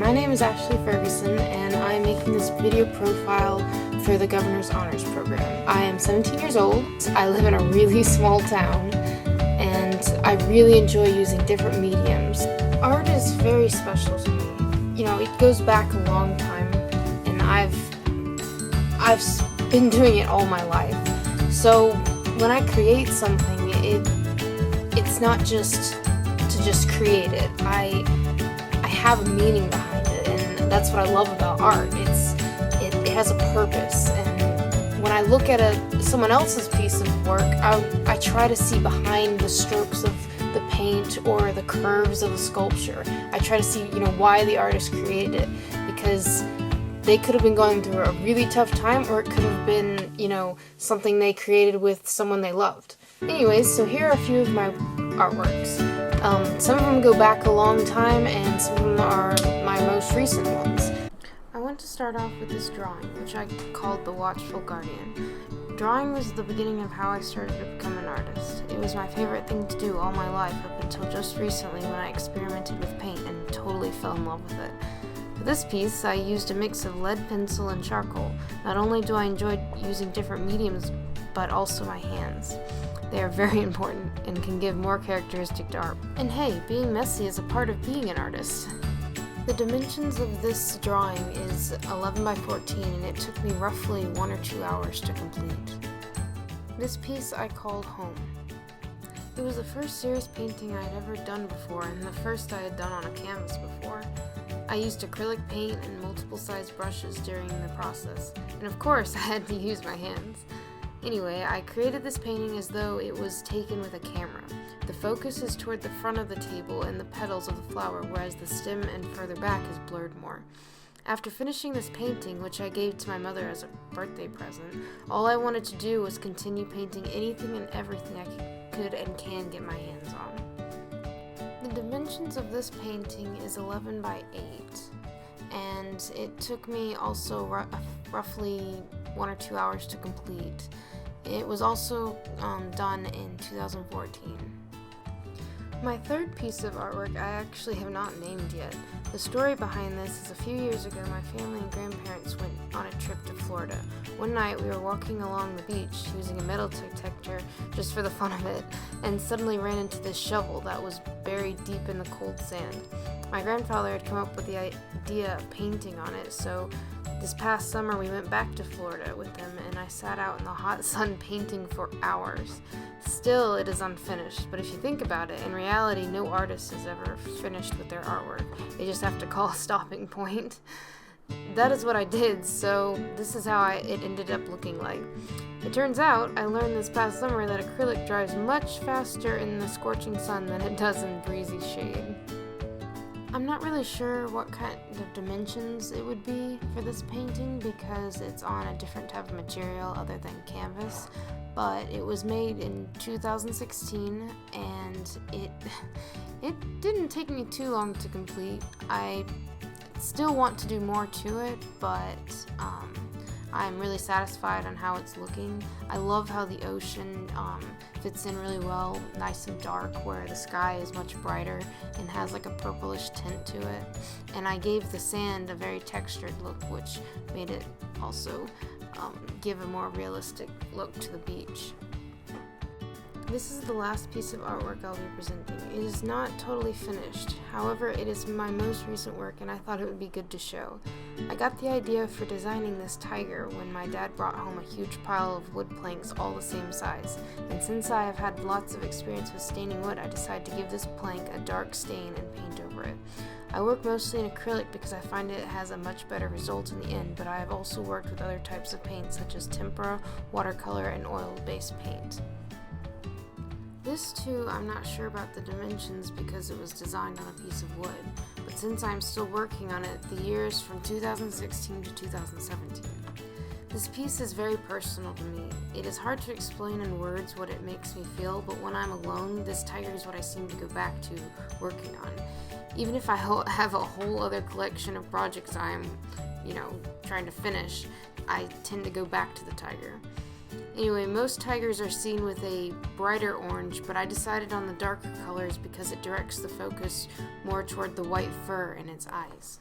my name is Ashley Ferguson, and I am making this video profile for the Governor's Honors Program. I am 17 years old, I live in a really small town, and I really enjoy using different mediums. Art is very special to me. You know, it goes back a long time, and I've been doing it all my life. So when I create something, it's not just to just create it. I have a meaning behind it, and that's what I love about art. It has a purpose, and when I look at someone else's piece of work, I try to see behind the strokes of the paint or the curves of a sculpture. I try to see, why the artist created it, because they could have been going through a really tough time, or it could have been, something they created with someone they loved. Anyways, so here are a few of my artworks. Some of them go back a long time, and some of them are my most recent ones. I want to start off with this drawing, which I called The Watchful Guardian. Drawing was the beginning of how I started to become an artist. It was my favorite thing to do all my life up until just recently when I experimented with paint and totally fell in love with it. For this piece, I used a mix of lead pencil and charcoal. Not only do I enjoy using different mediums, but also my hands. They are very important and can give more characteristic to art. And hey, being messy is a part of being an artist. The dimensions of this drawing is 11 by 14, and it took me roughly 1 or 2 hours to complete. This piece I called Home. It was the first serious painting I had ever done before, and the first I had done on a canvas before. I used acrylic paint and multiple size brushes during the process, and of course I had to use my hands. Anyway, I created this painting as though it was taken with a camera. The focus is toward the front of the table and the petals of the flower, whereas the stem and further back is blurred more. After finishing this painting, which I gave to my mother as a birthday present, all I wanted to do was continue painting anything and everything I could and can get my hands on. The dimensions of this painting is 11 by 8, and it took me also roughly 1 or 2 hours to complete. It was also done in 2014. My third piece of artwork I actually have not named yet. The story behind this is a few years ago my family and grandparents went on a trip to Florida. One night we were walking along the beach using a metal detector just for the fun of it, and suddenly ran into this shovel that was buried deep in the cold sand. My grandfather had come up with the idea of painting on it, so this past summer we went back to Florida with them, and I sat out in the hot sun painting for hours. Still, it is unfinished, but if you think about it, in reality no artist is ever finished with their artwork. They just have to call a stopping point. That is what I did, so this is how it ended up looking like. It turns out, I learned this past summer that acrylic dries much faster in the scorching sun than it does in breezy shade. I'm not really sure what kind of dimensions it would be for this painting because it's on a different type of material other than canvas, but it was made in 2016 and it didn't take me too long to complete. I still want to do more to it, but I'm really satisfied on how it's looking. I love how the ocean fits in really well, nice and dark, where the sky is much brighter and has like a purplish tint to it. And I gave the sand a very textured look, which made it also give a more realistic look to the beach. This is the last piece of artwork I'll be presenting. It is not totally finished, however it is my most recent work and I thought it would be good to show. I got the idea for designing this tiger when my dad brought home a huge pile of wood planks all the same size, and since I have had lots of experience with staining wood, I decided to give this plank a dark stain and paint over it. I work mostly in acrylic because I find it has a much better result in the end, but I have also worked with other types of paint such as tempera, watercolor, and oil-based paint. This too, I'm not sure about the dimensions because it was designed on a piece of wood, but since I'm still working on it, the years from 2016 to 2017. This piece is very personal to me. It is hard to explain in words what it makes me feel, but when I'm alone, this tiger is what I seem to go back to working on. Even if I have a whole other collection of projects I'm, trying to finish, I tend to go back to the tiger. Anyway, most tigers are seen with a brighter orange, but I decided on the darker colors because it directs the focus more toward the white fur in its eyes.